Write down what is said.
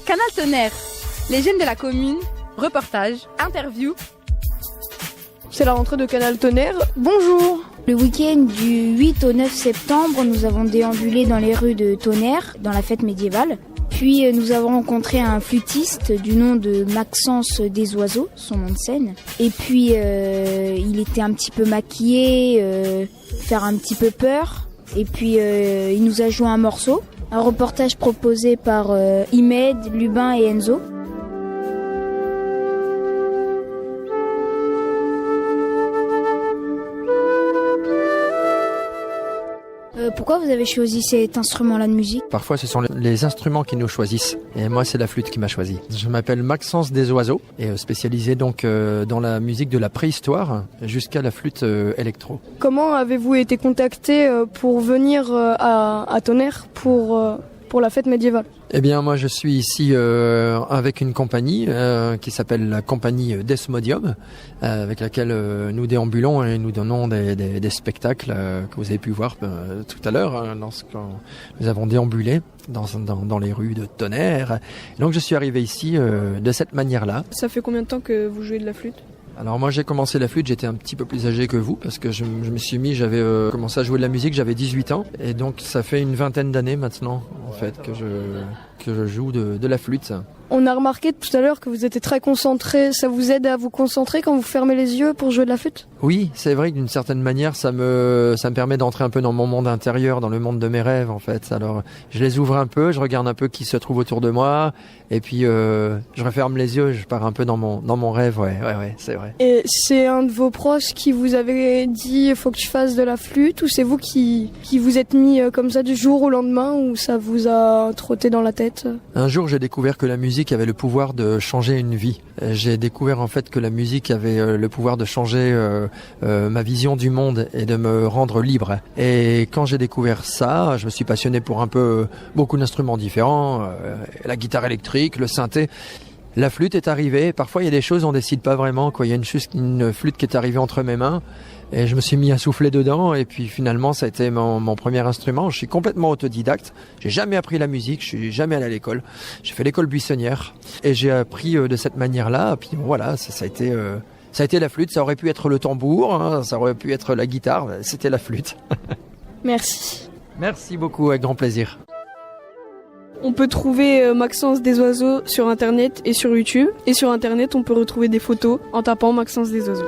Canal Tonnerre, les jeunes de la commune, reportage, interview. C'est la rentrée de Canal Tonnerre. Bonjour. Le week-end du 8 au 9 septembre, nous avons déambulé dans les rues de Tonnerre, dans la fête médiévale. Puis nous avons rencontré un flûtiste du nom de Maxence Desoiseaux, son nom de scène. Et puis il était un petit peu maquillé, faire un petit peu peur. Et puis il nous a joué un morceau. Un reportage proposé par Imed, Lubin et Enzo. Pourquoi vous avez choisi cet instrument-là de musique ? Parfois, ce sont les instruments qui nous choisissent. Et moi, c'est la flûte qui m'a choisi. Je m'appelle Maxence Desoiseaux et spécialisé donc dans la musique de la préhistoire jusqu'à la flûte électro. Comment avez-vous été contacté pour venir à Tonnerre pour la fête médiévale ? Eh bien, moi, je suis ici avec une compagnie qui s'appelle la compagnie Desmodium, avec laquelle nous déambulons et nous donnons des spectacles que vous avez pu voir tout à l'heure, lorsque nous avons déambulé dans les rues de Tonnerre. Donc, je suis arrivé ici de cette manière-là. Ça fait combien de temps que vous jouez de la flûte ? Alors moi j'ai commencé la flûte, j'étais un petit peu plus âgé que vous parce que je me suis mis, j'avais commencé à jouer de la musique, j'avais 18 ans et donc ça fait une vingtaine d'années maintenant en fait que je joue de la flûte. On a remarqué tout à l'heure que vous étiez très concentré, ça vous aide à vous concentrer quand vous fermez les yeux pour jouer de la flûte ? Oui, c'est vrai que d'une certaine manière ça me permet d'entrer un peu dans mon monde intérieur, dans le monde de mes rêves en fait. Alors je les ouvre un peu, je regarde un peu qui se trouve autour de moi et puis je referme les yeux, je pars un peu dans mon rêve, ouais, c'est vrai. Et c'est un de vos proches qui vous avait dit faut que tu fasses de la flûte ou c'est vous qui vous êtes mis comme ça du jour au lendemain ou ça vous a trotté dans la tête ? Un jour j'ai découvert que la musique avait le pouvoir de changer une vie. J'ai découvert en fait que la musique avait le pouvoir de changer ma vision du monde et de me rendre libre. Et quand j'ai découvert ça, je me suis passionné pour beaucoup d'instruments différents, la guitare électrique, le synthé. La flûte est arrivée. Parfois, il y a des choses, on décide pas vraiment. Il y a une flûte qui est arrivée entre mes mains. Et je me suis mis à souffler dedans. Et puis finalement, ça a été mon premier instrument. Je suis complètement autodidacte. J'ai jamais appris la musique. Je suis jamais allé à l'école. J'ai fait l'école buissonnière. Et j'ai appris de cette manière-là. Et puis voilà, ça a été la flûte. Ça aurait pu être le tambour. Hein, ça aurait pu être la guitare. C'était la flûte. Merci. Merci beaucoup, avec grand plaisir. On peut trouver Maxence Desoiseaux sur Internet et sur YouTube. Et sur Internet, on peut retrouver des photos en tapant Maxence Desoiseaux.